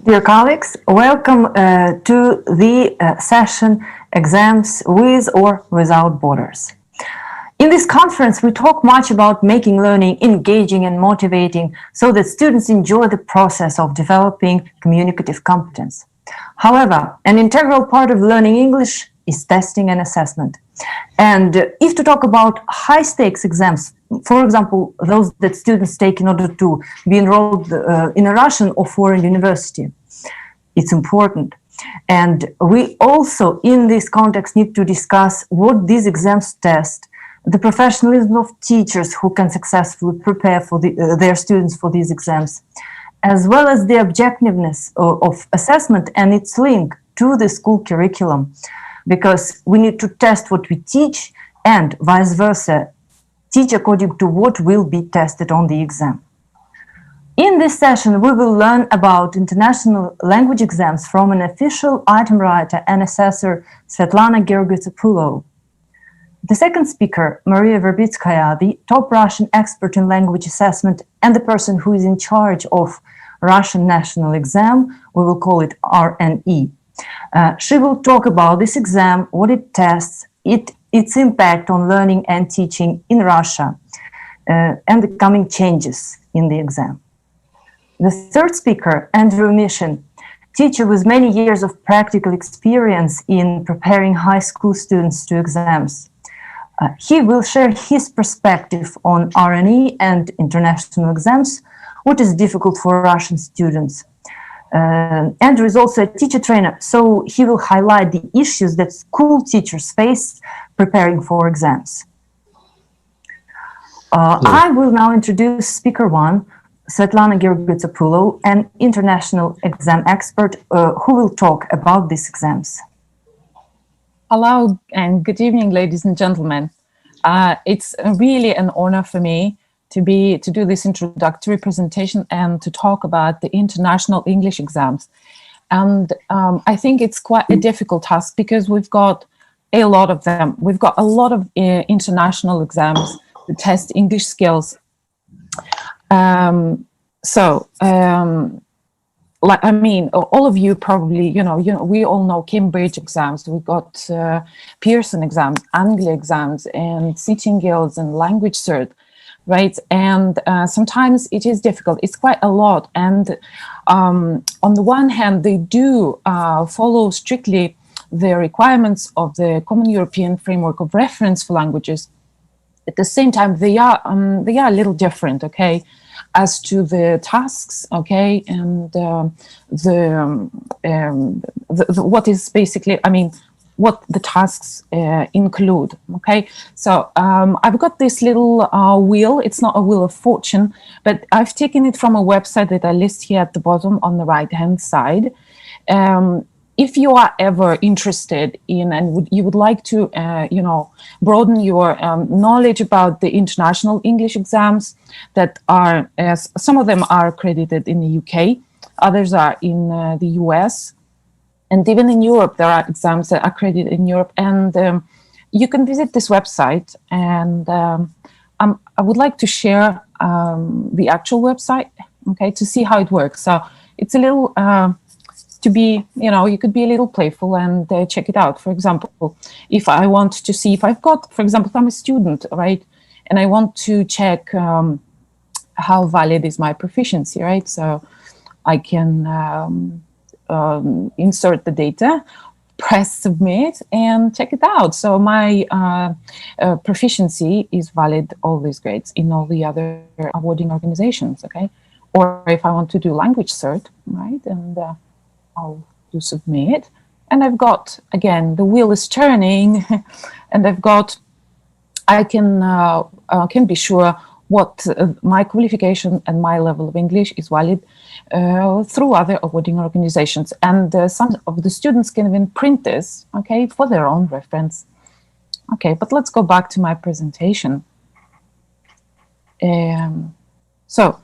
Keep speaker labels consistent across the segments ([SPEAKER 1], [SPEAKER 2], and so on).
[SPEAKER 1] Dear colleagues, welcome to the session Exams with or Without Borders. In this conference, we talk much about making learning engaging and motivating so that students enjoy the process of developing communicative competence. However, an integral part of learning English is testing and assessment. And if to talk about high-stakes exams, for example, those that students take in order to be enrolled in a Russian or foreign university, it's important. And we also, in this context, need to discuss what these exams test, the professionalism of teachers who can successfully prepare for their students for these exams, as well as the objectiveness of assessment and its link to the school curriculum, because we need to test what we teach and vice versa, teach according to what will be tested on the exam. In this session, we will learn about international language exams from an official item writer and assessor, Svetlana Gergitsopoulou. The second speaker, Maria Verbitskaya, the top Russian expert in language assessment and the person who is in charge of Russian national exam, we will call it RNE. She will talk about this exam, what it tests, its impact on learning and teaching in Russia, and the coming changes in the exam. The third speaker, Andrew Mishin, teacher with many years of practical experience in preparing high school students to exams. He will share his perspective on RNE and international exams, what is difficult for Russian students. Andrew is also a teacher trainer, so he will highlight the issues that school teachers face preparing for exams. I will now introduce speaker one, Svetlana Gergitsopoulou, an international exam expert who will talk about these exams.
[SPEAKER 2] Hello and good evening, ladies and gentlemen. It's really an honor for me to do this introductory presentation and to talk about the international English exams. And I think it's quite a difficult task because we've got a lot of them. We've got a lot of international exams to test English skills. Like, I mean, all of you probably, we all know Cambridge exams. We've got Pearson exams, Anglia exams, and Sitting Guilds and Language Cert, right? And sometimes it is difficult. It's quite a lot. And on the one hand, they do follow strictly the requirements of the Common European Framework of Reference for Languages. At the same time, they are a little different, okay, as to the tasks, okay, and what is basically, I mean, what the tasks include, okay. So I've got this little wheel. It's not a wheel of fortune, but I've taken it from a website that I list here at the bottom on the right-hand side. If you are ever interested in and you would like to, broaden your knowledge about the international English exams that are, some of them are accredited in the UK, others are in the US, and even in Europe, there are exams that are accredited in Europe. And you can visit this website, and I would like to share the actual website, okay, to see how it works. So it's a little... to be, you could be a little playful and check it out. For example, if I want to see if I've got, for example, if I'm a student, right, and I want to check how valid is my proficiency, right? So I can insert the data, press submit, and check it out. So my proficiency is valid, all these grades, in all the other awarding organizations, okay? Or if I want to do language cert, right, and I'll do submit, and I've got, again, the wheel is turning, and I can be sure what my qualification and my level of English is valid through other awarding organizations. And some of the students can even print this, okay, for their own reference. Okay, but let's go back to my presentation. So,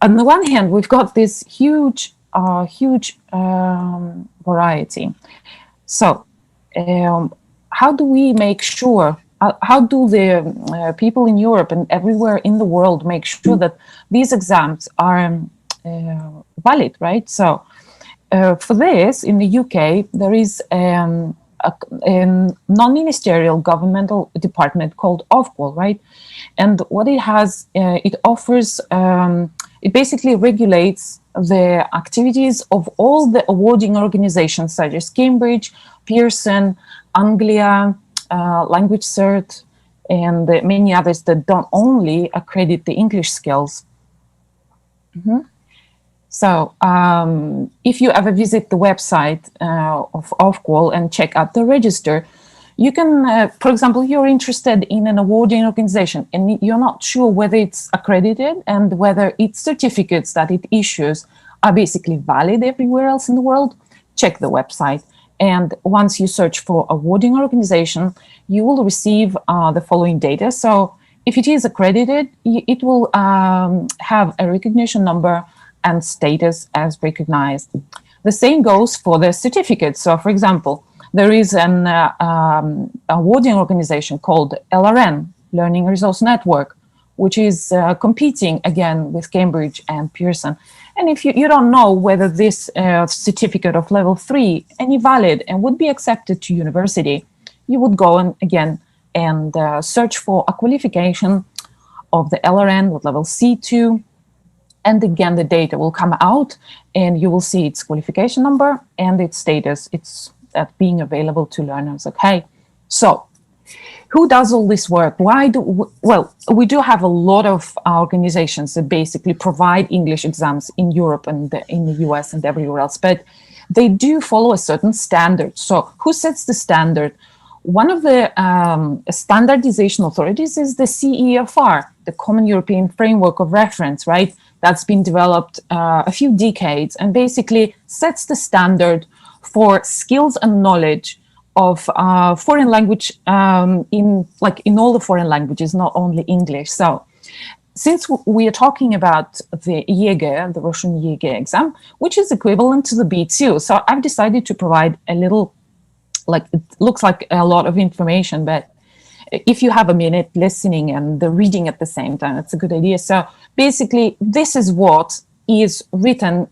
[SPEAKER 2] on the one hand, we've got this huge variety. So how do we make sure, how do the people in Europe and everywhere in the world make sure that these exams are valid, right? So For this, in the UK, there is a non-ministerial governmental department called Ofqual, right? And what it has, it offers, it basically regulates the activities of all the awarding organizations such as Cambridge, Pearson, Anglia, Language Cert, and many others that don't only accredit the English skills. So if you ever visit the website of Ofqual and check out the register, you can, for example, you're interested in an awarding organization and you're not sure whether it's accredited and whether its certificates that it issues are basically valid everywhere else in the world, check the website. And once you search for awarding organization, you will receive the following data. So if it is accredited, it will have a recognition number and status as recognized. The same goes for the certificates. So for example, there is an awarding organization called LRN, Learning Resource Network, which is competing again with Cambridge and Pearson. And if you don't know whether this certificate of level 3 any valid and would be accepted to university, you would go and search for a qualification of the LRN with level C2. And again, the data will come out and you will see its qualification number and its status. It's being available to learners. Okay, so who does all this work? Well, we do have a lot of organizations that basically provide English exams in Europe and in the US and everywhere else, but they do follow a certain standard. So who sets the standard? One of the standardization authorities is the CEFR, the Common European Framework of Reference, right? That's been developed a few decades and basically sets the standard for skills and knowledge of foreign language in all the foreign languages, not only English. So since we are talking about the EEG, the Russian EEG exam, which is equivalent to the B2, so I've decided to provide a little, it looks like a lot of information, but if you have a minute listening and the reading at the same time, it's a good idea. So basically, this is what is written,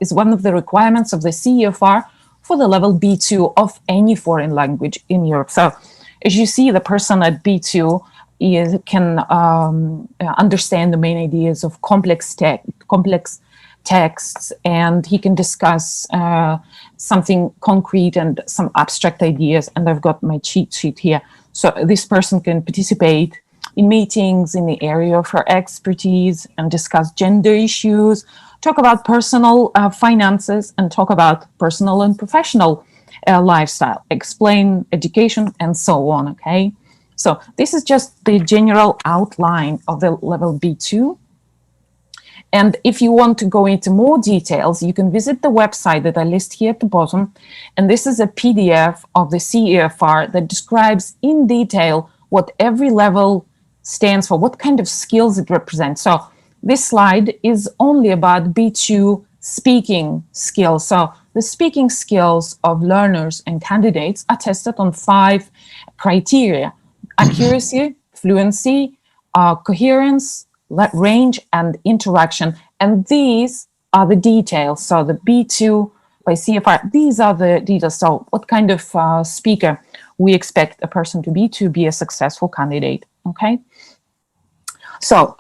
[SPEAKER 2] is one of the requirements of the CEFR for the level B2 of any foreign language in Europe. So as you see, the person at B2 can understand the main ideas of complex texts, and he can discuss something concrete and some abstract ideas. And I've got my cheat sheet here. So this person can participate in meetings in the area of her expertise and discuss gender issues, talk about personal finances, and talk about personal and professional lifestyle, explain education, and so on, okay? So this is just the general outline of the level B2. And if you want to go into more details, you can visit the website that I list here at the bottom. And this is a PDF of the CEFR that describes in detail what every level stands for, what kind of skills it represents. So this slide is only about B2 speaking skills. So the speaking skills of learners and candidates are tested on 5 criteria: accuracy, fluency, coherence, range, and interaction. And these are the details. So the B2 by CFR, these are the details. So what kind of speaker we expect a person to be a successful candidate, okay? So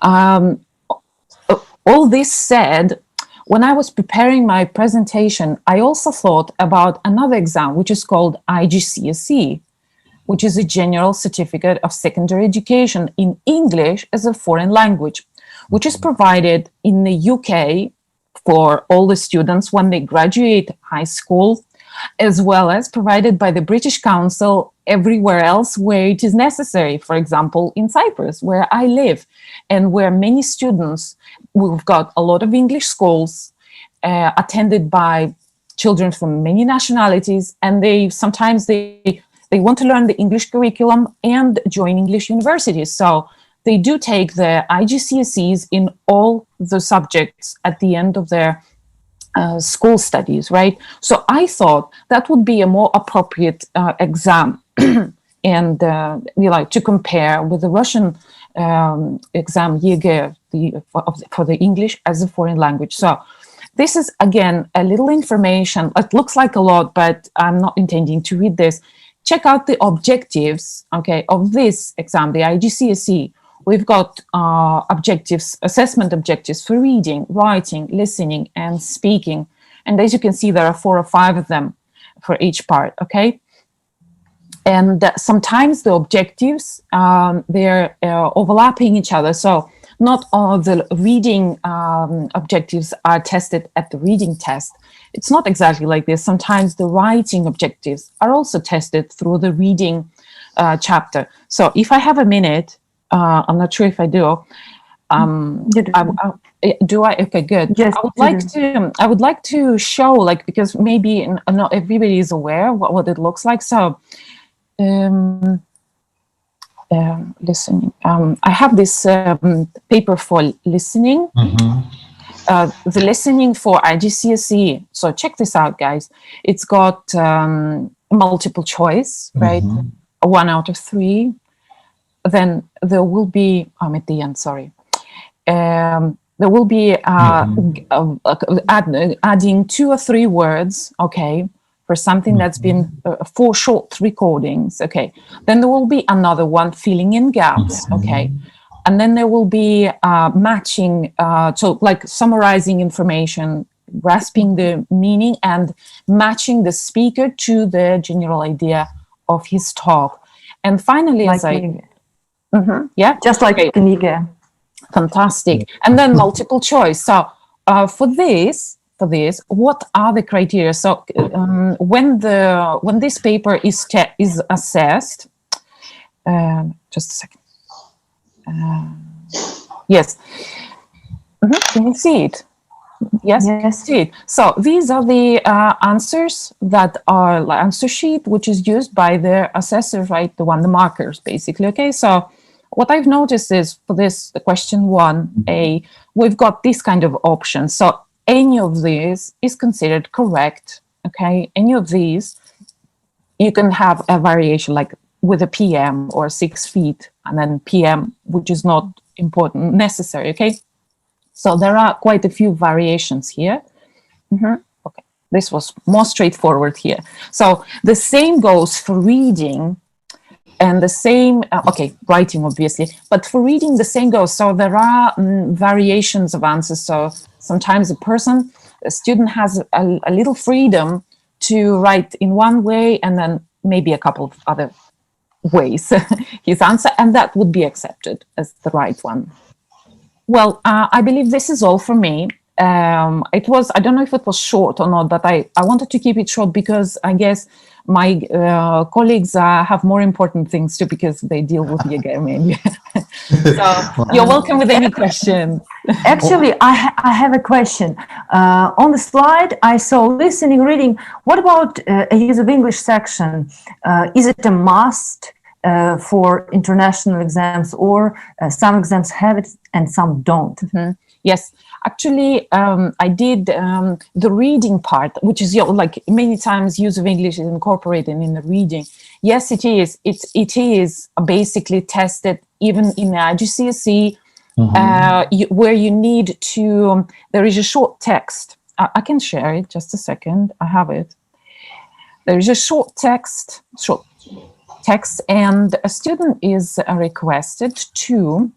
[SPEAKER 2] all this said, when I was preparing my presentation, I also thought about another exam, which is called IGCSE, which is a General Certificate of Secondary Education in English as a foreign language, which is provided in the UK for all the students when they graduate high school, as well as provided by the British Council everywhere else where it is necessary. For example, in Cyprus, where I live, and where many students, we've got a lot of English schools attended by children from many nationalities, and they want to learn the English curriculum and join English universities. So they do take the IGCSEs in all the subjects at the end of their school studies, right? So I thought that would be a more appropriate exam and to compare with the Russian exam EEG for the English as a foreign language. So This is, again, a little information. It looks like a lot, but I'm not intending to read this. Check out the objectives, okay, of this exam, the IGCSE. We've got objectives, assessment objectives for reading, writing, listening, and speaking. And as you can see, there are 4 or 5 of them for each part, okay? And sometimes the objectives, they're overlapping each other. So not all the reading objectives are tested at the reading test. It's not exactly like this. Sometimes the writing objectives are also tested through the reading chapter. So if I have a minute, I'm not sure if I do. Do I? Okay, good.
[SPEAKER 1] Yes,
[SPEAKER 2] I would like to show, like, because maybe not everybody is aware what it looks like. So, listening. I have this paper for listening. The listening for IGCSE. So check this out, guys. It's got multiple choice, right? 1 out of 3. Then there will be, I'm at the end, sorry. There will be adding 2 or 3 words, okay, for something that's been 4 short recordings, okay. Then there will be another one, filling in gaps, okay. And then there will be matching, so like summarizing information, grasping the meaning, and matching the speaker to the general idea of his talk. And finally,
[SPEAKER 1] like
[SPEAKER 2] as I... yeah,
[SPEAKER 1] just like the NIGA.
[SPEAKER 2] Fantastic. And then multiple choice. So for this, what are the criteria? So when this paper is assessed, just a second. Yes. Can you see it? Yes,
[SPEAKER 1] yes.
[SPEAKER 2] See it. So these are the answers that are like answer sheet, which is used by the assessor, right? The markers, basically. Okay, so what I've noticed is for this question 1A, we've got this kind of option. So any of these is considered correct. Okay, any of these, you can have a variation like with a PM or 6 feet, and then PM, which is not important, necessary. Okay, so there are quite a few variations here. Okay, this was more straightforward here. So the same goes for reading. And the same, okay, writing obviously, but for reading the same goes. So there are variations of answers. So sometimes a student has a little freedom to write in one way and then maybe a couple of other ways his answer, and that would be accepted as the right one. Well, I believe this is all for me. It was, I don't know if it was short or not, but I wanted to keep it short because I guess my colleagues have more important things too, because they deal with yoga mainly. So you're welcome with any questions.
[SPEAKER 1] Actually, I have a question. On the slide, I saw listening, reading. What about a use of English section? Is it a must for international exams, or some exams have it and some don't?
[SPEAKER 2] Yes, actually, I did the reading part, which is like many times use of English is incorporated in the reading. Yes, it is. It is basically tested even in the IGCSE, where you need to. There is a short text. I can share it. Just a second. I have it. There is a short text, and a student is requested to.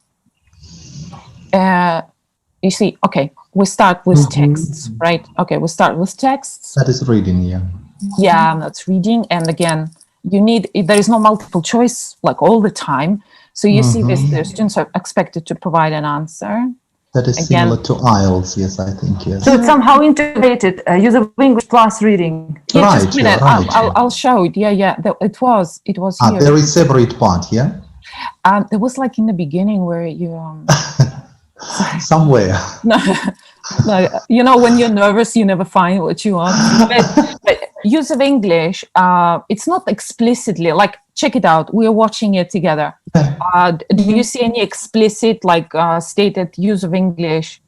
[SPEAKER 2] You see, okay, we start with texts, right? Okay, we start with texts.
[SPEAKER 3] That is reading, yeah.
[SPEAKER 2] Yeah, that's reading. And again, there is no multiple choice like all the time. So you see this, the students are expected to provide an answer.
[SPEAKER 3] That is again, similar to IELTS, yes, I think, yes.
[SPEAKER 1] So it's somehow integrated, use of English plus reading.
[SPEAKER 2] Yeah,
[SPEAKER 3] right,
[SPEAKER 2] just a minute,
[SPEAKER 3] right.
[SPEAKER 2] I'll show it. Yeah, it was here.
[SPEAKER 3] There is separate part, yeah?
[SPEAKER 2] It was like in the beginning where you...
[SPEAKER 3] Somewhere.
[SPEAKER 2] No, when you're nervous, you never find what you want. But use of English, it's not explicitly, like, check it out. We're watching it together. Do you see any explicit, like, stated use of English?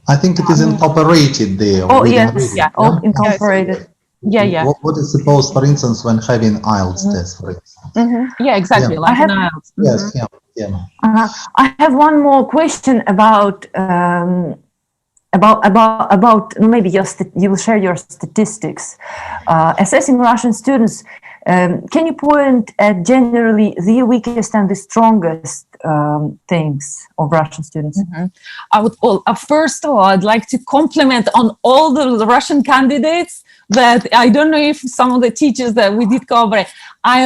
[SPEAKER 3] I think it is incorporated there.
[SPEAKER 1] Oh, yes, yeah, all incorporated.
[SPEAKER 2] Yeah.
[SPEAKER 3] What is supposed, for instance, when having IELTS test, for instance?
[SPEAKER 2] Yeah, exactly, like an IELTS.
[SPEAKER 3] Yes, yeah.
[SPEAKER 1] I have one more question about about maybe you will share your statistics. Assessing Russian students, can you point at generally the weakest and the strongest things of Russian students?
[SPEAKER 2] I would first of all, I'd like to compliment on all the Russian candidates that I don't know if some of the teachers that we did cover,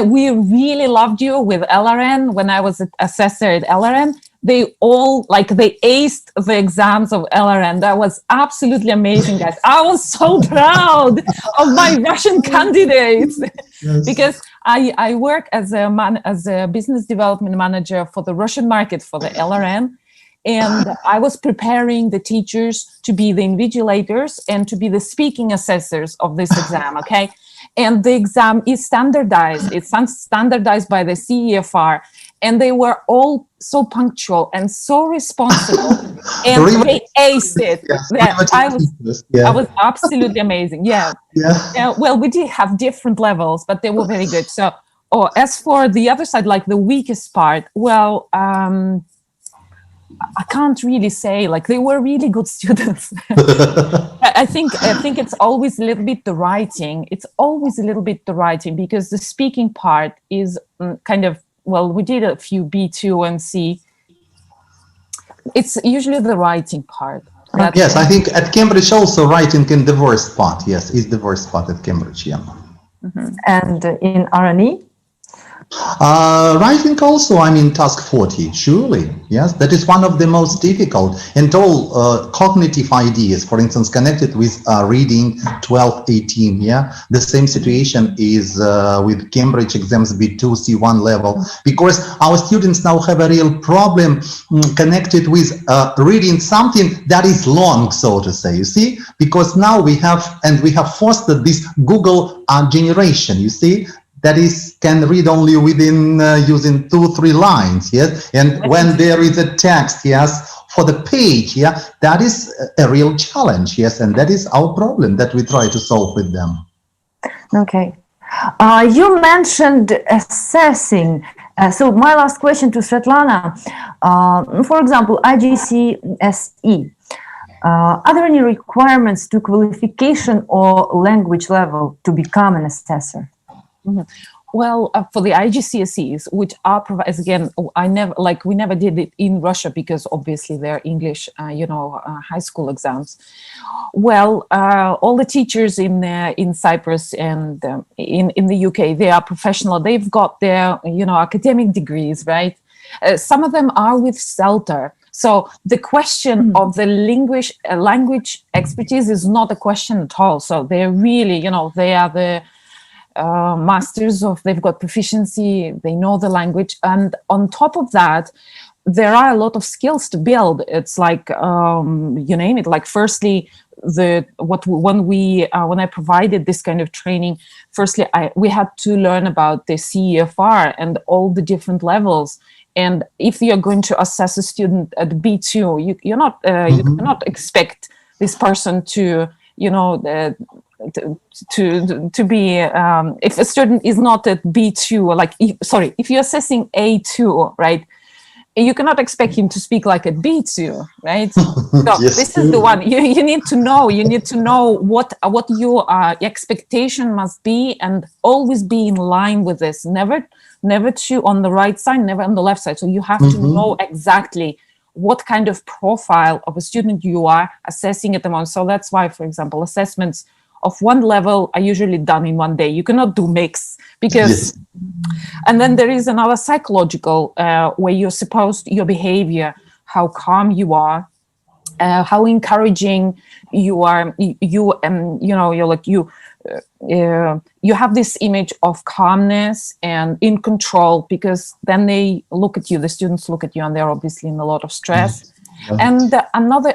[SPEAKER 2] we really loved you with LRN when I was an assessor at LRN. They all they aced the exams of LRN. That was absolutely amazing, guys. I was so proud of my Russian candidates.
[SPEAKER 3] Yes.
[SPEAKER 2] Because I work as a business development manager for the Russian market for the LRN. And I was preparing the teachers to be the invigilators and to be the speaking assessors of this exam, okay? And the exam is standardized. It's standardized by the CEFR. And they were all so punctual and so responsible. And they aced it.
[SPEAKER 3] Yes.
[SPEAKER 2] I was absolutely amazing. Yeah. Well, we did have different levels, but they were very good. So, as for the other side, like the weakest part, well, I can't really say, they were really good students. I think it's always a little bit the writing. It's always a little bit the writing, because the speaking part is kind of, well, we did a few B2 and C. It's usually the writing part.
[SPEAKER 3] Yes, I think at Cambridge also writing in the worst part. Yes, is the worst part at Cambridge, yeah.
[SPEAKER 1] And in R&E?
[SPEAKER 3] Writing also, task 40, surely, yes, that is one of the most difficult, and all cognitive ideas, for instance, connected with reading 12, 18, yeah, the same situation is with Cambridge exams B2, C1 level, because our students now have a real problem connected with reading something that is long, so to say, you see, because now we have fostered this Google generation, you see, that is can read only within using 2-3 lines, yes, and when there is a text, yes, for the page, yeah, that is a real challenge, yes, and that is our problem that we try to solve with them.
[SPEAKER 1] Okay, you mentioned assessing. So my last question to Svetlana, for example, IGCSE. Are there any requirements to qualification or language level to become an assessor?
[SPEAKER 2] Well, for the IGCSEs, which are provided, again, we never did it in Russia because obviously they're English, high school exams. Well, all the teachers in Cyprus and in the UK, they are professional. They've got their, academic degrees, right? Some of them are with CELTA. So the question of the language expertise is not a question at all. So they're really, they are the masters they've got proficiency, they know the language, and on top of that there are a lot of skills to build. It's like you name it, like firstly when I provided this kind of training, firstly we had to learn about the CEFR and all the different levels. And if you're going to assess a student at B2, you cannot expect this person to to be if a student is not at B2, if you're assessing A2, right, you cannot expect him to speak like at B2, right? So
[SPEAKER 3] yes,
[SPEAKER 2] this is the one you need to know what your expectation must be, and always be in line with this. Never to on the right side, never on the left side. So you have to know exactly what kind of profile of a student you are assessing at the moment. So that's why, for example, assessments of one level are usually done in one day. You cannot do mix because, and then there is another psychological where your behavior, how calm you are, how encouraging you are. You have this image of calmness and in control, because then they look at you, the students look at you, and they're obviously in a lot of stress. And another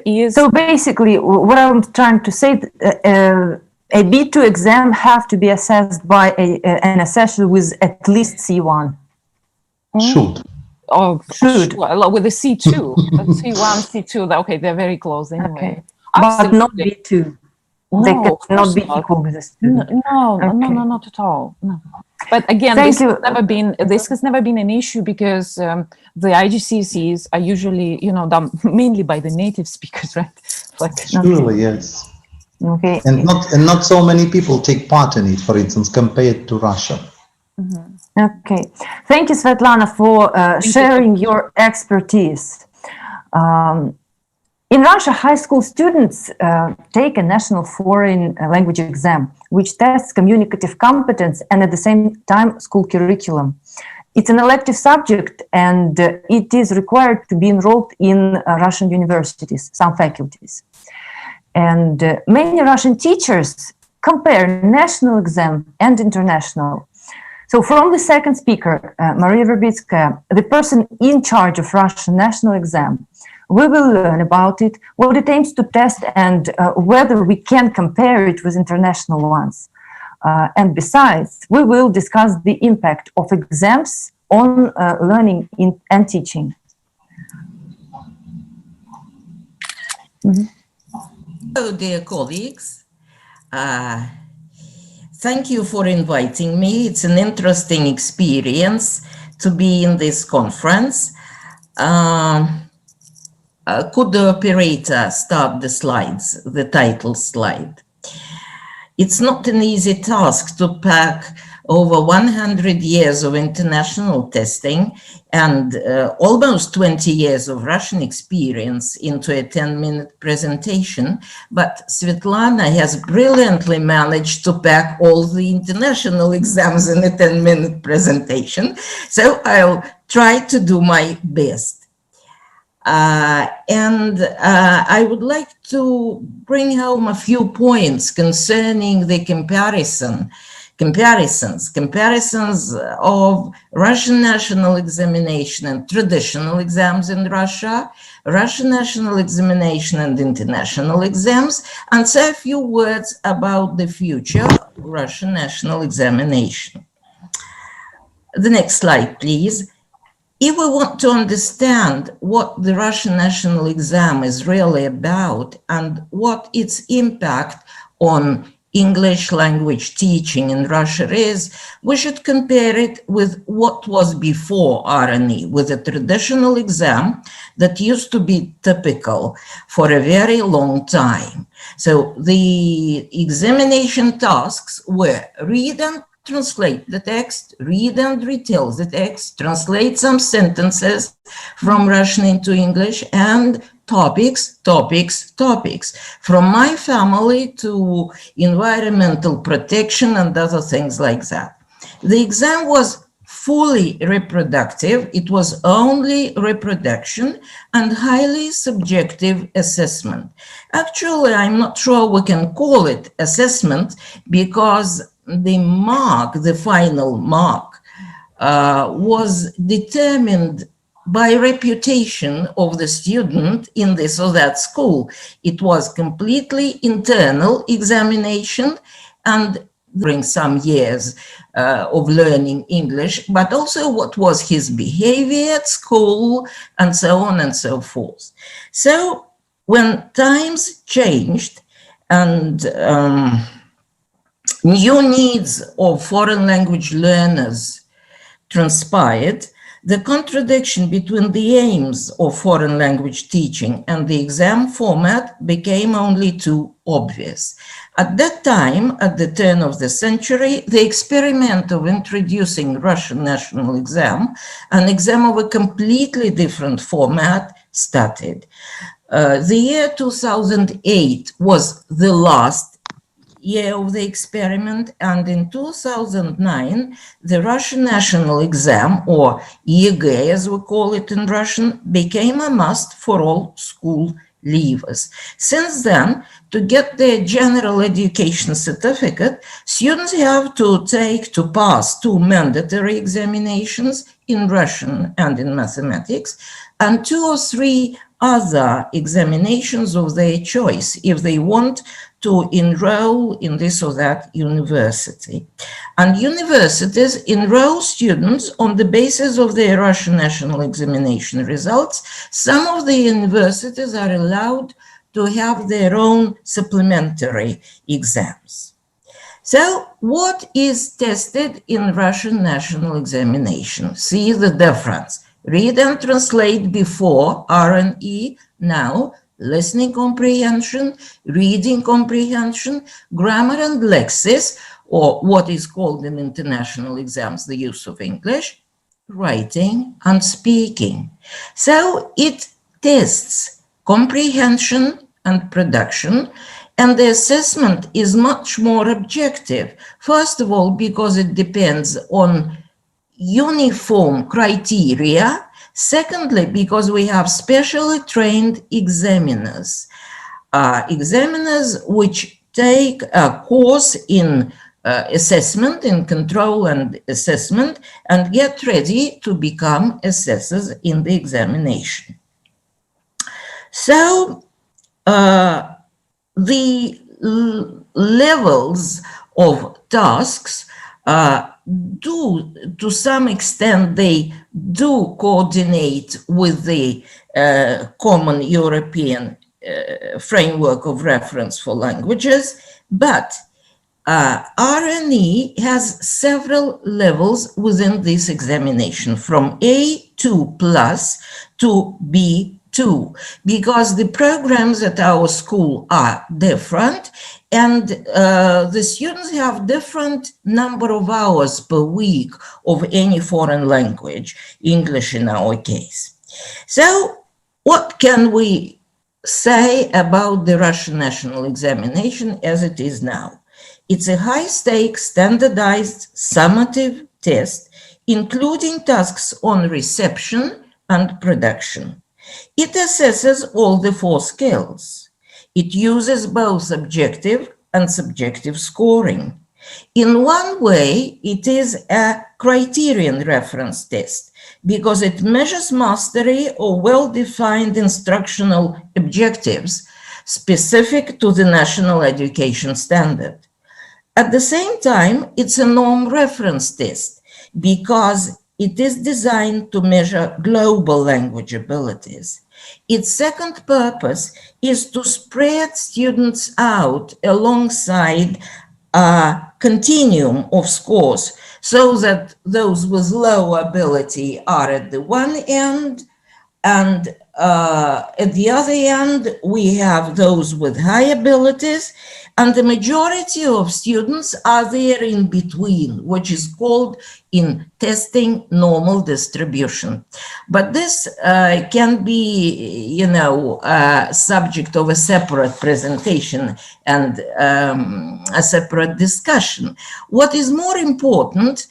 [SPEAKER 2] is,
[SPEAKER 1] so basically what I'm trying to say, a B2 exam have to be assessed by an assessor with at least C1.
[SPEAKER 3] Should.
[SPEAKER 2] Oh, should. Well, with a C2, C1, C2. Okay, they're very close anyway.
[SPEAKER 1] Okay. But not B2.
[SPEAKER 2] No,
[SPEAKER 1] they cannot be equal with a student.
[SPEAKER 2] No, not at all. No. But again,
[SPEAKER 1] Thank
[SPEAKER 2] this
[SPEAKER 1] you.
[SPEAKER 2] has never been an issue because the IGCSEs are usually, done mainly by the native speakers, right? Like,
[SPEAKER 3] Surely, yes.
[SPEAKER 1] Okay.
[SPEAKER 3] And not so many people take part in it, for instance, compared to Russia.
[SPEAKER 1] Okay. Thank you, Svetlana, for sharing your expertise. In Russia, high school students take a national foreign language exam, which tests communicative competence and at the same time school curriculum. It's an elective subject and it is required to be enrolled in Russian universities, some faculties. And many Russian teachers compare national exam and international. So from the second speaker, Maria Verbitskaya, the person in charge of Russian national exam, we will learn about it, what it aims to test, and whether we can compare it with international ones. And besides, we will discuss the impact of exams on learning and teaching.
[SPEAKER 4] Hello, dear colleagues. Thank you for inviting me. It's an interesting experience to be in this conference. Could the operator start the slides, the title slide? It's not an easy task to pack over 100 years of international testing and almost 20 years of Russian experience into a 10-minute presentation, but Svetlana has brilliantly managed to pack all the international exams in a 10-minute presentation, so I'll try to do my best. I would like to bring home a few points concerning the comparisons of Russian national examination and traditional exams in Russia, Russian national examination and international exams, and say a few words about the future of Russian national examination. The next slide, please. If we want to understand what the Russian national exam is really about and what its impact on English language teaching in Russia is, we should compare it with what was before RNE, with a traditional exam that used to be typical for a very long time. So the examination tasks were read and translate the text, read and retell the text, translate some sentences from Russian into English, and topics, from my family to environmental protection and other things like that. The exam was fully reproductive. It was only reproduction and highly subjective assessment. Actually, I'm not sure we can call it assessment because the mark, the final mark, was determined by reputation of the student in this or that school. It was completely internal examination and during some years of learning English, but also what was his behavior at school and so on and so forth. So when times changed and new needs of foreign language learners transpired, the contradiction between the aims of foreign language teaching and the exam format became only too obvious. At that time, at the turn of the century, the experiment of introducing Russian national exam, an exam of a completely different format, started. The year 2008 was the last year of the experiment, and in 2009, the Russian national exam, or ЕГЭ as we call it in Russian, became a must for all school leavers. Since then, to get their general education certificate, students have to pass 2 mandatory examinations in Russian and in mathematics, and 2 or 3 other examinations of their choice if they want to enroll in this or that university. And universities enroll students on the basis of their Russian national examination results. Some of the universities are allowed to have their own supplementary exams. So what is tested in Russian national examination? See the difference. Read and translate before R&E, now listening comprehension, reading comprehension, grammar and lexis, or what is called in international exams the use of English, writing and speaking. So it tests comprehension and production, and the assessment is much more objective. First of all, because it depends on uniform criteria. Secondly, because we have specially trained examiners, examiners which take a course in assessment, in control and assessment, and get ready to become assessors in the examination. So the levels of tasks do, to some extent, they do coordinate with the common European framework of reference for languages, but R&E has several levels within this examination, from A2 plus to B2, because the programs at our school are different, and the students have different number of hours per week of any foreign language, English in our case. So what can we say about the Russian national examination as it is now? It's a high-stakes, standardized, summative test, including tasks on reception and production. It assesses all the 4 skills. It uses both objective and subjective scoring. In one way, it is a criterion reference test because it measures mastery of well-defined instructional objectives specific to the national education standard. At the same time, it's a norm reference test because it is designed to measure global language abilities. Its second purpose is to spread students out alongside a continuum of scores so that those with low ability are at the one end, and at the other end, we have those with high abilities, and the majority of students are there in between, which is called in testing normal distribution. But this can be, subject of a separate presentation and a separate discussion. What is more important,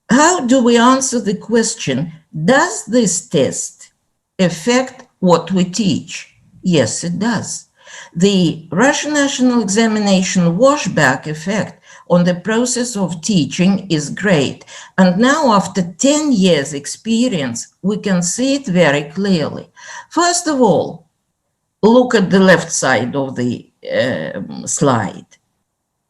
[SPEAKER 4] how do we answer the question, does this test affect what we teach? Yes, it does. The Russian national examination washback effect on the process of teaching is great. And now, after 10 years experience, we can see it very clearly. First of all, look at the left side of the slide.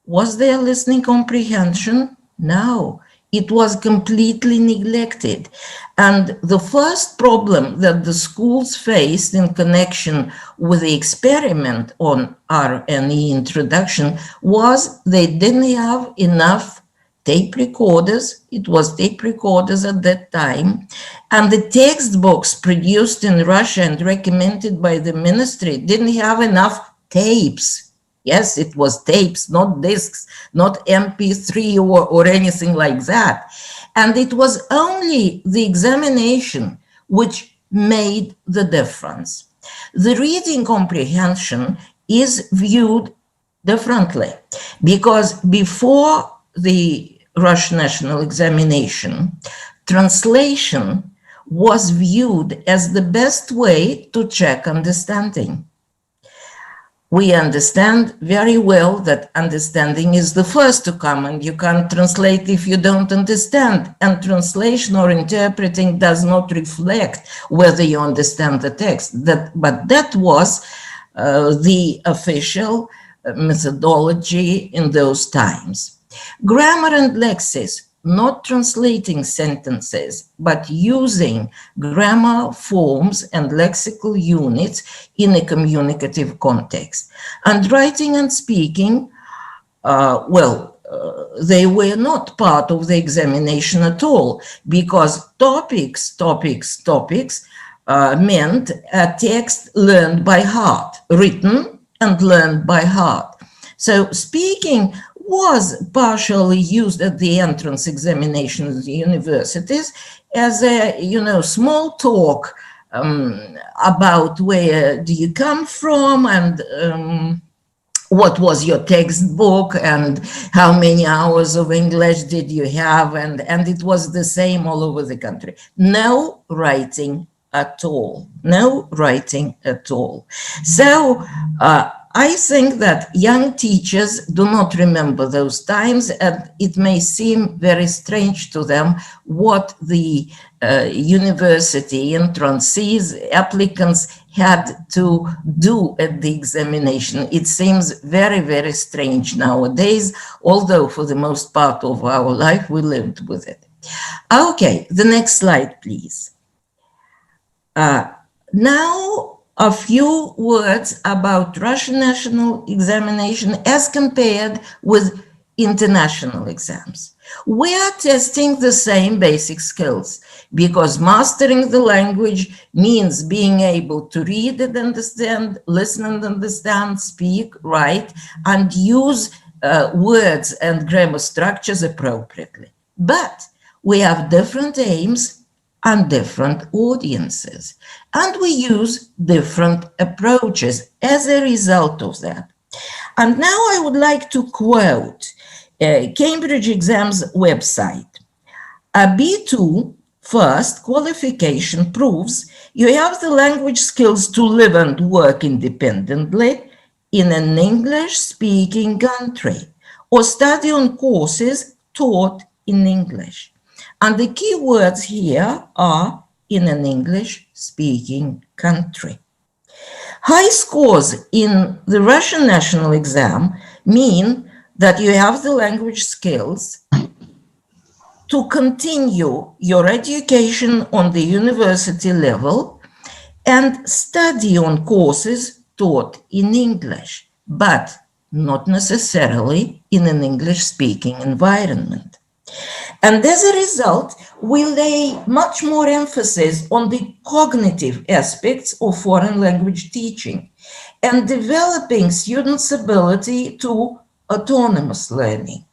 [SPEAKER 4] Was there listening comprehension? No. It was completely neglected. And the first problem that the schools faced in connection with the experiment on R&E introduction was they didn't have enough tape recorders. It was tape recorders at that time. And the textbooks produced in Russia and recommended by the ministry didn't have enough tapes. Yes, it was tapes, not discs, not MP3 or anything like that. And it was only the examination which made the difference. The reading comprehension is viewed differently because before the Russian national examination, translation was viewed as the best way to check understanding. We understand very well that understanding is the first to come, and you can't translate if you don't understand. And translation or interpreting does not reflect whether you understand the text. But that was the official methodology in those times. Grammar and lexis, not translating sentences, but using grammar forms and lexical units in a communicative context. And writing and speaking, they were not part of the examination at all, because topics meant a text learned by heart, written and learned by heart. So speaking was partially used at the entrance examinations of the universities as a, small talk about where do you come from, and what was your textbook, and how many hours of English did you have, and it was the same all over the country. No writing at all. No writing at all. So I think that young teachers do not remember those times, and it may seem very strange to them what the university entrancees, applicants had to do at the examination. It seems very, very strange nowadays, although for the most part of our life we lived with it. Okay, the next slide, please. Now, a few words about Russian national examination as compared with international exams. We are testing the same basic skills, because mastering the language means being able to read and understand, listen and understand, speak, write, and use words and grammar structures appropriately. But we have different aims and different audiences, and we use different approaches as a result of that. And now I would like to quote Cambridge Exams website. A B2 first qualification proves you have the language skills to live and work independently in an English-speaking country, or study on courses taught in English. And the key words here are in an English-speaking country. High scores in the Russian national exam mean that you have the language skills to continue your education on the university level and study on courses taught in English, but not necessarily in an English-speaking environment. And as a result, we lay much more emphasis on the cognitive aspects of foreign language teaching and developing students' ability to autonomous learning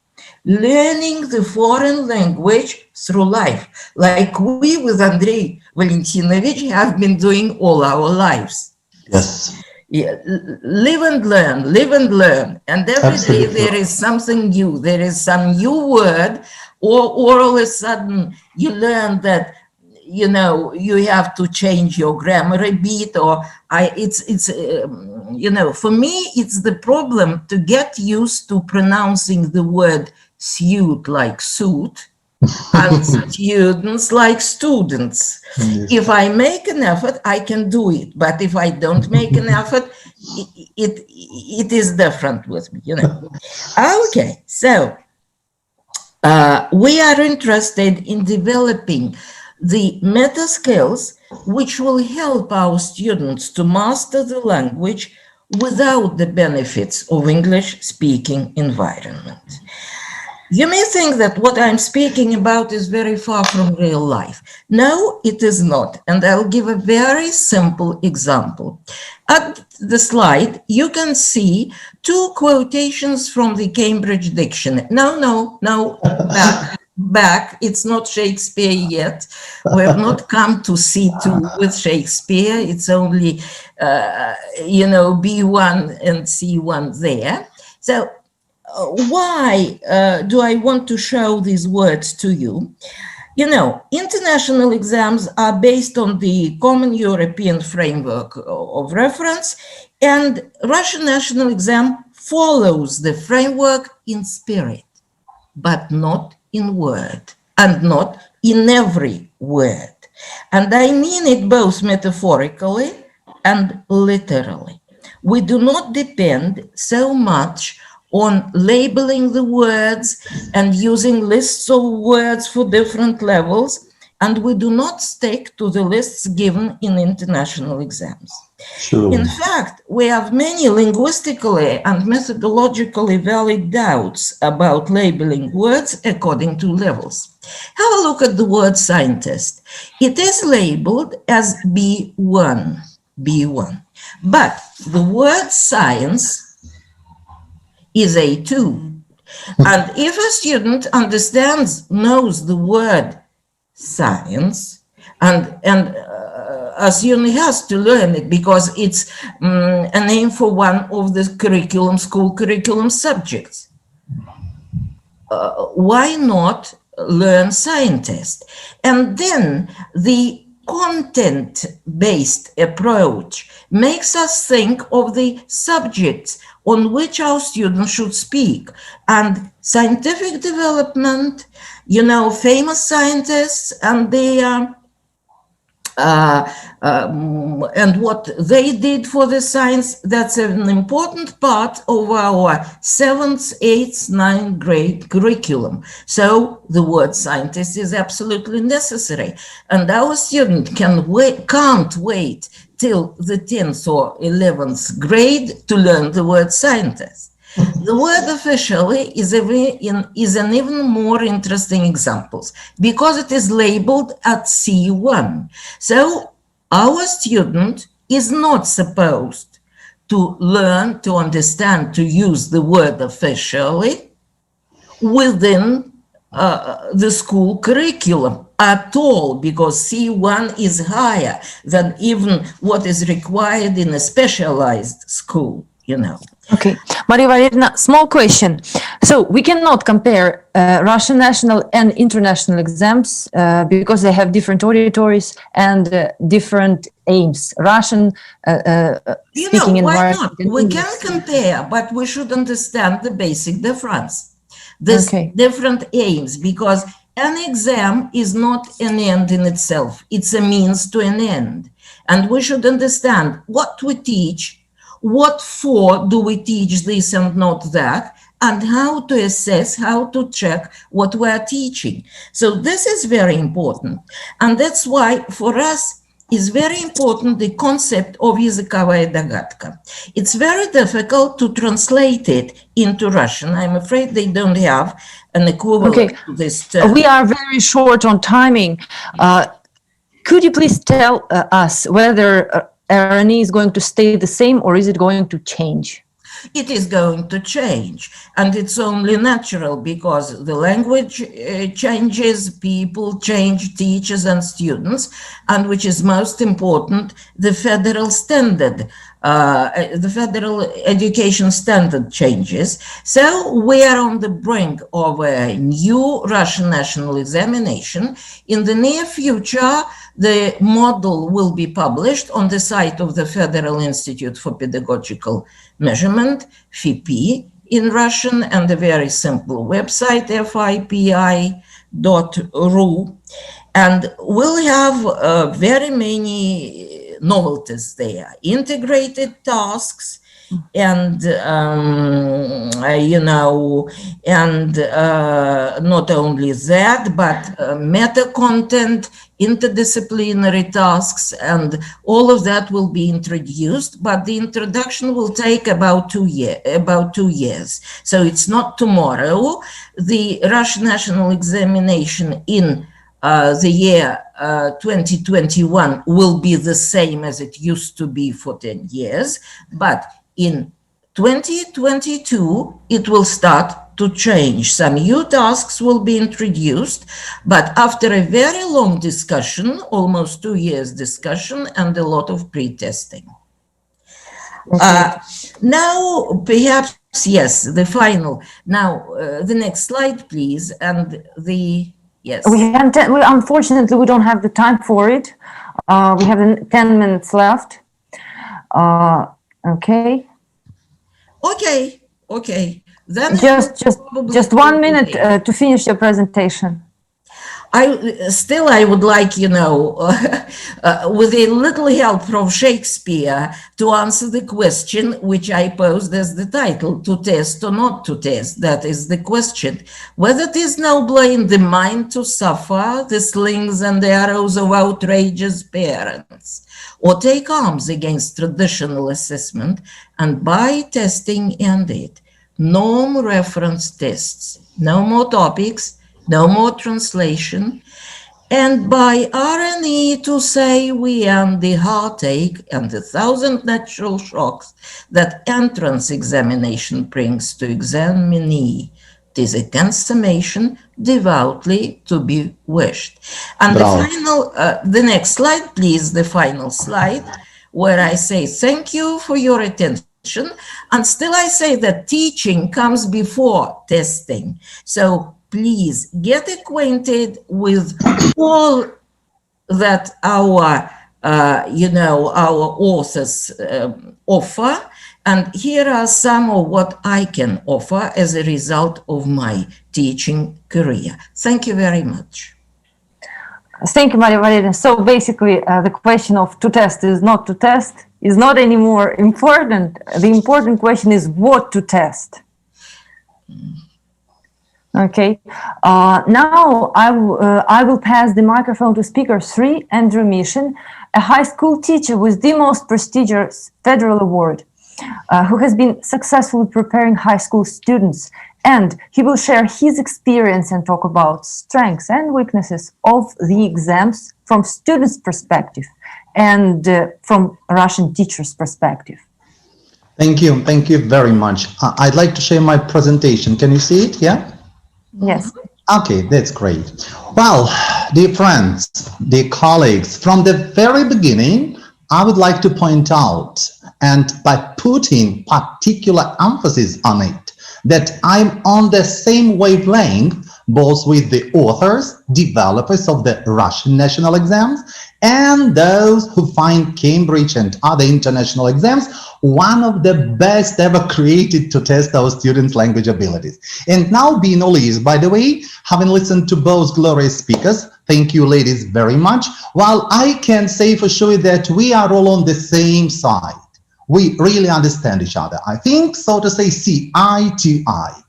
[SPEAKER 4] the foreign language through life, like we with Andrei Valentinovich have been doing all our lives.
[SPEAKER 3] Yes.
[SPEAKER 4] Yeah, live and learn. And every day there is something new. There is some new word, or all of a sudden you learn that, you have to change your grammar a bit, or for me, it's the problem to get used to pronouncing the word suit like suit, and students like students. Yes. If I make an effort, I can do it. But if I don't make an effort, it is different with me, Okay, so we are interested in developing the meta skills which will help our students to master the language without the benefits of English-speaking environment. You may think that what I'm speaking about is very far from real life. No, it is not. And I'll give a very simple example. At the slide, you can see two quotations from the Cambridge Dictionary. No, back. It's not Shakespeare yet. We have not come to C2 with Shakespeare. It's only, B1 and C1 there. So why do I want to show these words to you? International exams are based on the Common European Framework of Reference, and Russian national exam follows the framework in spirit, but not in word, and not in every word. And I mean it both metaphorically and literally. We do not depend so much on labeling the words and using lists of words for different levels, and we do not stick to the lists given in international exams.
[SPEAKER 3] Surely.
[SPEAKER 4] In fact, we have many linguistically and methodologically valid doubts about labeling words according to levels. Have a look at the word scientist. It is labeled as B1, but the word science is A2. And if a student knows the word science, and a student has to learn it because it's a name for one of the school curriculum subjects. Why not learn scientist? And then the content-based approach makes us think of the subjects on which our students should speak. And scientific development, famous scientists and their and what they did for the science, that's an important part of our 7th, 8th, 9th grade curriculum. So the word scientist is absolutely necessary. And our student can't wait till the 10th or 11th grade to learn the word scientist. The word officially is an even more interesting example because it is labeled at C1. So our student is not supposed to learn, to understand, to use the word officially within the school curriculum at all, because C1 is higher than even what is required in a specialized school,
[SPEAKER 1] Okay, Maria Valerina, small question. So we cannot compare Russian national and international exams because they have different auditories and different aims. Russian speaking
[SPEAKER 4] why
[SPEAKER 1] environment.
[SPEAKER 4] not? We can compare, but we should understand the basic difference. This different aims, because an exam is not an end in itself. It's a means to an end. And we should understand what we teach, what for do we teach this and not that, and how to assess, how to check what we are teaching. So this is very important. And that's why for us is very important the concept of языковая догадка. It's very difficult to translate it into Russian. I'm afraid they don't have an equivalent to this term.
[SPEAKER 1] We are very short on timing. Could you please tell us whether RNE is going to stay the same or is it going to change?
[SPEAKER 4] It is going to change, and it's only natural because the language changes, people change, teachers and students, and which is most important, the federal standard, the federal education standard changes. So we are on the brink of a new Russian national examination. In the near future, the model will be published on the site of the Federal Institute for Pedagogical Measurement, FIPI, in Russian, and a very simple website, fipi.ru. And we'll have very many novelties there, integrated tasks, and not only that, but meta content, interdisciplinary tasks, and all of that will be introduced. But the introduction will take about 2 years. So it's not tomorrow. The Russian national examination in the year 2021 will be the same as it used to be for 10 years, but in 2022, it will start to change. Some new tasks will be introduced, but after a very long discussion, almost 2 years discussion and a lot of pre-testing. Now, perhaps, yes, the final. Now, the next slide, please, and the... Yes.
[SPEAKER 1] Unfortunately, we don't have the time for it. We have 10 minutes left. Okay.
[SPEAKER 4] Then
[SPEAKER 1] just 1 minute to finish your presentation.
[SPEAKER 4] I would like, with a little help from Shakespeare, to answer the question which I posed as the title, to test or not to test. That is the question, whether it is nobler in the mind to suffer the slings and arrows of outrageous parents, or take arms against traditional assessment, and by testing end it. Norm reference tests, no more topics, no more translation, and by RNE to say we end the heartache and the 1,000 natural shocks that entrance examination brings to examinee. 'Tis a consummation devoutly to be wished. And the next slide, please, the final slide, where I say thank you for your attention. And still I say that teaching comes before testing. So please get acquainted with all that our authors offer. And here are some of what I can offer as a result of my teaching career. Thank you very much.
[SPEAKER 1] Thank you, Maria Valerievna. So basically, the question of to test is not to test is not anymore important. The important question is what to test. Okay. Now I will pass the microphone to speaker 3, Andrew Mission, a high school teacher with the most prestigious federal award, who has been successfully preparing high school students. And he will share his experience and talk about strengths and weaknesses of the exams from students' perspective and from Russian teachers' perspective.
[SPEAKER 3] Thank you very much. I'd like to share my presentation. Can you see it? Yeah?
[SPEAKER 1] Yes.
[SPEAKER 3] Okay, that's great. Well, dear friends, dear colleagues, from the very beginning, I would like to point out, and by putting particular emphasis on it, that I'm on the same wavelength both with the authors, developers of the Russian national exams, and those who find Cambridge and other international exams one of the best ever created to test our students' language abilities. And now, being all ears, by the way, having listened to both glorious speakers, thank you ladies very much, while I can say for sure that we are all on the same side. We really understand each other. I think, so to say, see eye to eye.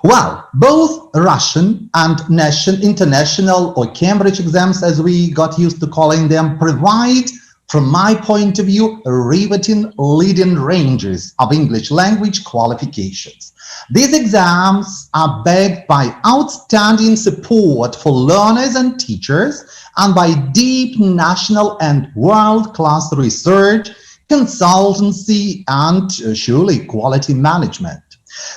[SPEAKER 3] Well, both Russian and international or Cambridge exams, as we got used to calling them, provide, from my point of view, riveting leading ranges of English language qualifications. These exams are backed by outstanding support for learners and teachers and by deep national and world-class research, consultancy, and surely quality management.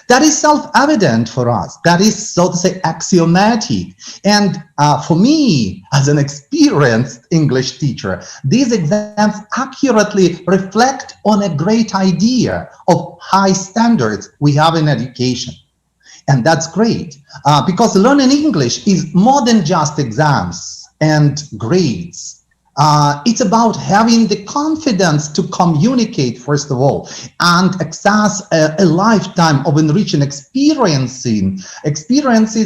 [SPEAKER 3] That is self-evident for us. That is, so to say, axiomatic. And for me, as an experienced English teacher, these exams accurately reflect on a great idea of high standards we have in education. And that's great, because learning English is more than just exams and grades. It's about having the confidence to communicate, first of all, and access a lifetime of enriching experiences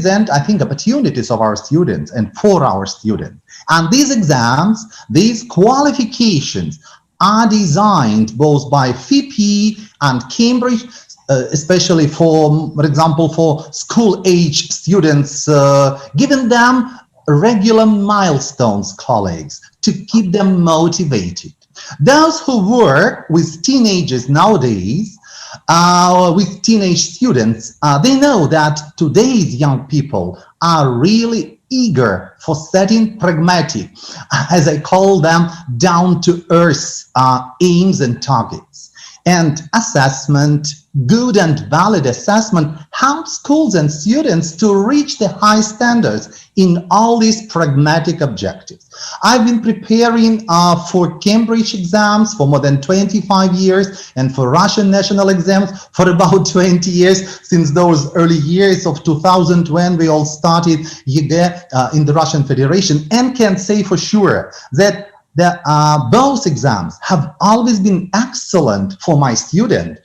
[SPEAKER 3] and, I think, opportunities of our students and for our students. And these exams, these qualifications are designed both by FIPE and Cambridge, especially for example, for school-age students, giving them regular milestones, colleagues, to keep them motivated. Those who work with teenagers nowadays, with teenage students, they know that today's young people are really eager for setting pragmatic, as I call them, down-to-earth aims and targets. And assessment, good and valid assessment, helps schools and students to reach the high standards in all these pragmatic objectives. I've been preparing for Cambridge exams for more than 25 years and for Russian national exams for about 20 years, since those early years of 2000 when we all started YEGE in the Russian Federation, and can say for sure that both exams have always been excellent for my student.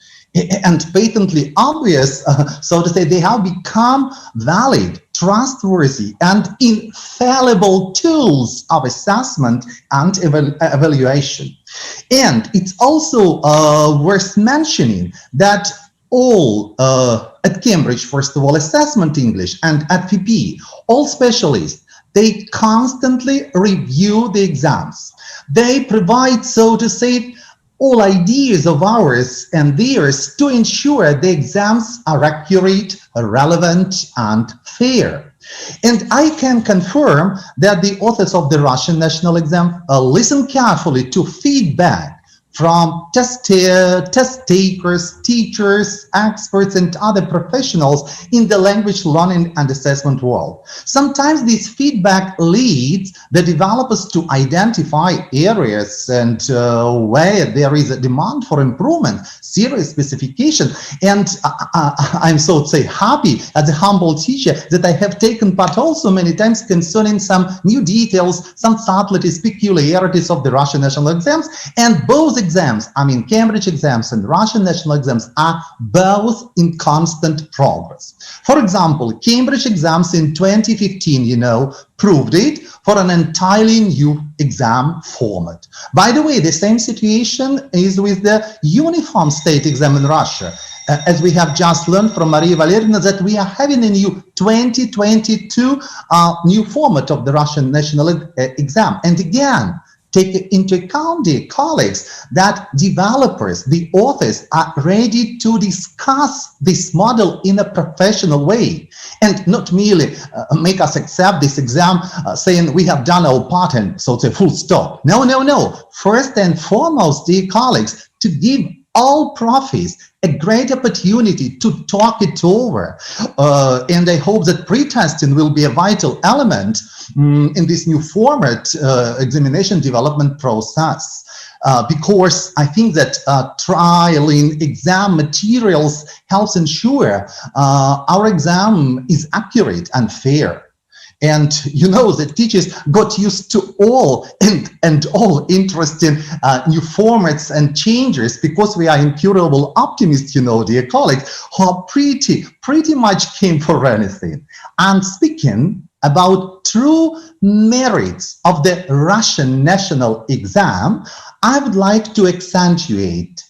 [SPEAKER 3] and patently obvious, so to say, they have become valid, trustworthy, and infallible tools of assessment and evaluation. And it's also worth mentioning that all at Cambridge, first of all, assessment English, and at FP, all specialists, they constantly review the exams. They provide, so to say, all ideas of ours and theirs to ensure the exams are accurate, relevant, and fair. And I can confirm that the authors of the Russian national exam listen carefully to feedback from test takers, teachers, experts, and other professionals in the language learning and assessment world. Sometimes this feedback leads the developers to identify areas and where there is a demand for improvement, serious specification. And I'm so to say happy as a humble teacher that I have taken part also many times concerning some new details, some subtleties, peculiarities of the Russian national exams. And both exams, I mean Cambridge exams and Russian national exams, are both in constant progress. For example, Cambridge exams in 2015, proved it for an entirely new exam format. By the way, the same situation is with the uniform state exam in Russia. As we have just learned from Maria Valerievna, that we are having a new 2022 new format of the Russian national exam. And again, take into account, dear colleagues, that developers, the authors, are ready to discuss this model in a professional way and not merely make us accept this exam saying we have done our part and so it's a full stop. No, no, no. First and foremost, dear colleagues, to give all profis a great opportunity to talk it over. And I hope that pre-testing will be a vital element in this new format examination development process. Because I think that trialing exam materials helps ensure our exam is accurate and fair. And the teachers got used to all interesting new formats and changes because we are incurable optimists, dear colleagues, who pretty much came for anything. And speaking about true merits of the Russian national exam, I would like to accentuate,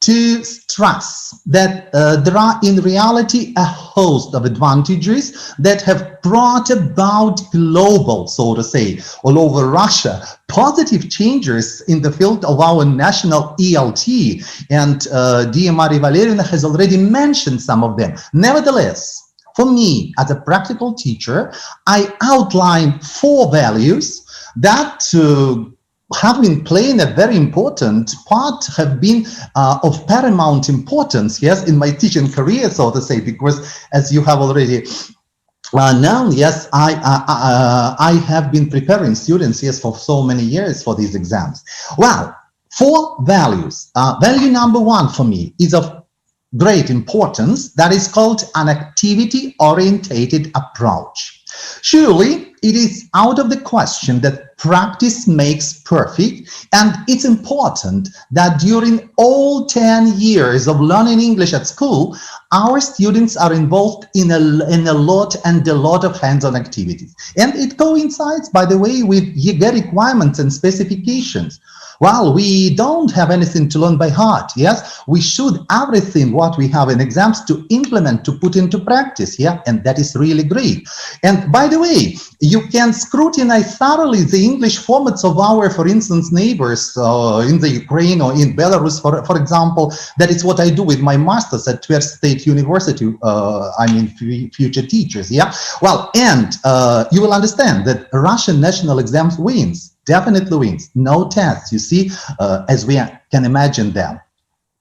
[SPEAKER 3] to stress that there are in reality a host of advantages that have brought about global, so to say, all over Russia, positive changes in the field of our national ELT. And dear Maria Valerievna has already mentioned some of them. Nevertheless, for me, as a practical teacher, I outline 4 values that have been playing a very important part, have been of paramount importance, yes, in my teaching career, so to say, because as you have already known, yes, I have been preparing students, yes, for so many years for these exams. Well, 4 values. Value number 1 for me is of great importance, that is called an activity-orientated approach. Surely, it is out of the question that practice makes perfect, and it's important that during all 10 years of learning English at school, our students are involved in a lot of hands-on activities. And it coincides, by the way, with YEGA requirements and specifications. Well, we don't have anything to learn by heart, yes? We should everything what we have in exams to implement, to put into practice, yeah? And that is really great. And by the way, you can scrutinize thoroughly the English formats of our, for instance, neighbors in the Ukraine or in Belarus, for example. That is what I do with my masters at Tver State University, future teachers, yeah? Well, and you will understand that Russian national exams wins. Definitely wins. No tests, you see, as we can imagine them.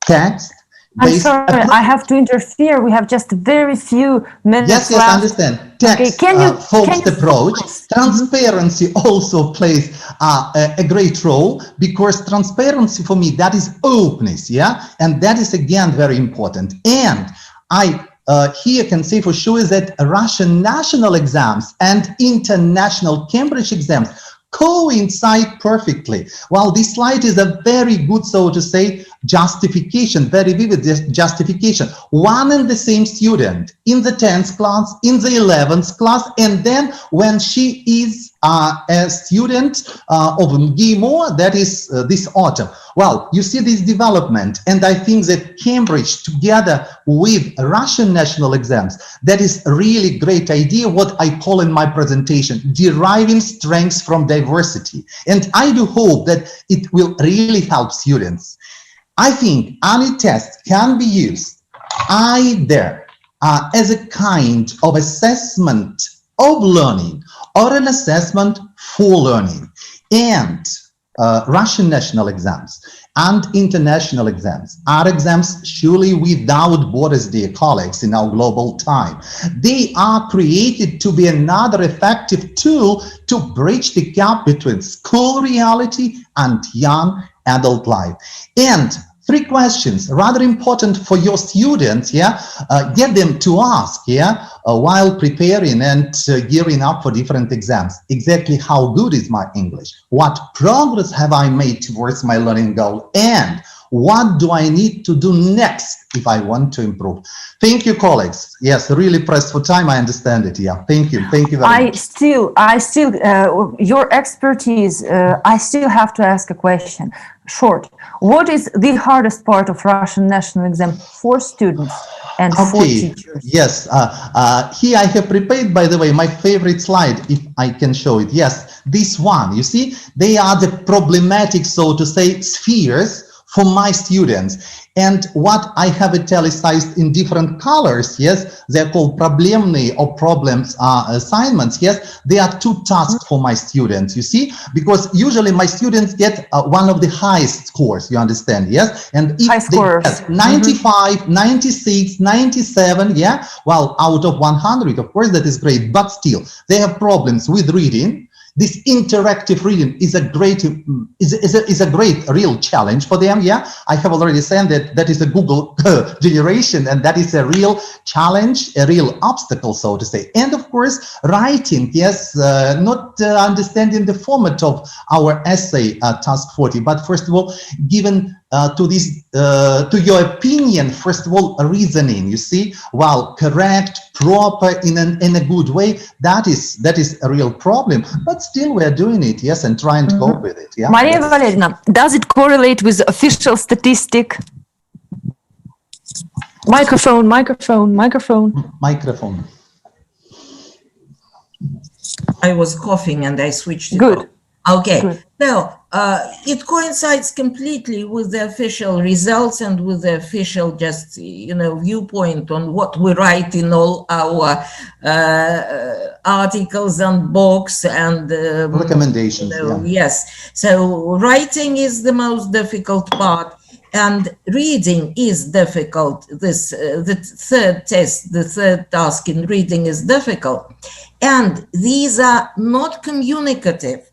[SPEAKER 3] Text.
[SPEAKER 1] I'm sorry, I have to interfere. We have just very few minutes
[SPEAKER 3] left.
[SPEAKER 1] Yes,
[SPEAKER 3] I understand. Text,
[SPEAKER 1] okay.
[SPEAKER 3] focused approach. Transparency also plays a great role, because transparency for me, that is openness, yeah? And that is, again, very important. And I here can say for sure is that Russian national exams and international Cambridge exams coincide perfectly. Well, this slide is a very good, so to say, justification, very vivid justification. One and the same student in the 10th class, in the 11th class, and then when she is a student of MMCO, that is this autumn. Well, you see this development, and I think that Cambridge, together with Russian national exams, that is a really great idea, what I call in my presentation, deriving strengths from diversity. And I do hope that it will really help students. I think any test can be used either as a kind of assessment of learning or an assessment for learning. And Russian national exams and international exams are exams surely without borders, dear colleagues, in our global time. They are created to be another effective tool to bridge the gap between school reality and young adult life. And 3 questions, rather important for your students, get them to ask, while preparing and gearing up for different exams. Exactly how good is my English? What progress have I made towards my learning goal? And what do I need to do next if I want to improve? Thank you, colleagues. Yes, really pressed for time. I understand it. Yeah, thank you. Thank you very much.
[SPEAKER 1] Your expertise, I still have to ask a question. Short. What is the hardest part of Russian national exam for students and for teachers?
[SPEAKER 3] Yes, here I have prepared, by the way, my favorite slide, if I can show it. Yes, this one, you see, they are the problematic, so to say, spheres for my students. And what I have italicized in different colors, yes, they're called problemny or problems assignments, yes, they are 2 tasks for my students, you see, because usually my students get one of the highest scores, you understand, yes, and if they get 95, 96, 97, yeah, well, out of 100, of course, that is great, but still, they have problems with reading. This interactive reading is a great real challenge for them. Yeah, I have already said that is a Google generation, and that is a real challenge, a real obstacle, so to say. And of course, writing, yes, not understanding the format of our essay task 40, but first of all, given to your opinion, first of all, reasoning, you see, well, correct, proper, in a good way, that is a real problem, but still we are doing it, yes, and trying to cope with it. Yeah.
[SPEAKER 1] Maria Valerina, does it correlate with official statistic? Microphone.
[SPEAKER 4] I was coughing and I switched it
[SPEAKER 1] Good.
[SPEAKER 4] off. Okay.
[SPEAKER 1] Good.
[SPEAKER 4] Now, it coincides completely with the official results and with the official viewpoint on what we write in all our articles and books and
[SPEAKER 3] recommendations.
[SPEAKER 4] Yes. So writing is the most difficult part. And reading is difficult. The third test, the third task in reading is difficult. And these are not communicative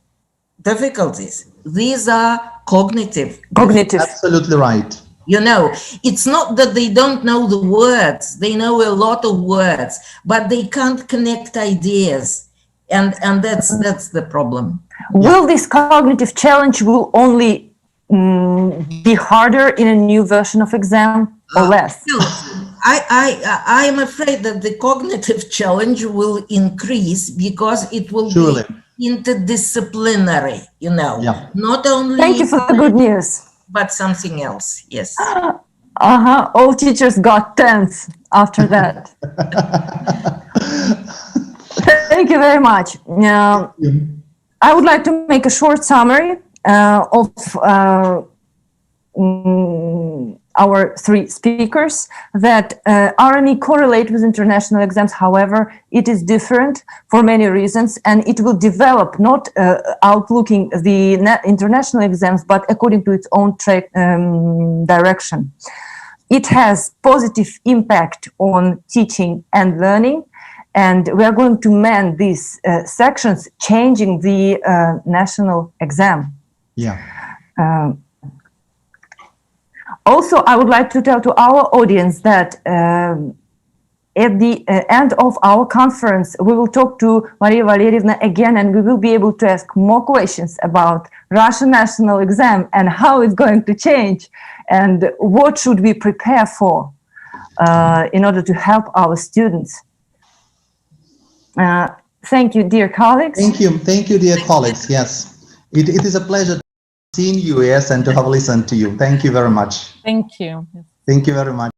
[SPEAKER 4] difficulties. These are cognitive.
[SPEAKER 3] Absolutely right.
[SPEAKER 4] You know, it's not that they don't know the words. They know a lot of words, but they can't connect ideas. And that's the problem.
[SPEAKER 1] Will this cognitive challenge will only be harder in a new version of exam or less?
[SPEAKER 4] No, I am afraid that the cognitive challenge will increase because it will be interdisciplinary, not only.
[SPEAKER 1] Thank you for the good news.
[SPEAKER 4] But something else, yes.
[SPEAKER 1] All teachers got 10s after that. Thank you very much. I would like to make a short summary of our 3 speakers that RME correlate with international exams. However, it is different for many reasons, and it will develop not outlooking the international exams, but according to its own direction. It has positive impact on teaching and learning, and we are going to mend these sections, changing the national exam.
[SPEAKER 3] Yeah.
[SPEAKER 1] Also, I would like to tell to our audience that at the end of our conference, we will talk to Maria Valerievna again, and we will be able to ask more questions about Russian national exam and how it's going to change and what should we prepare for in order to help our students. Thank you, dear colleagues.
[SPEAKER 3] Thank you, dear colleagues. Yes, it is a pleasure seeing you, yes, and to have listened to you. Thank you very much.
[SPEAKER 2] Thank you.
[SPEAKER 3] Thank you very much.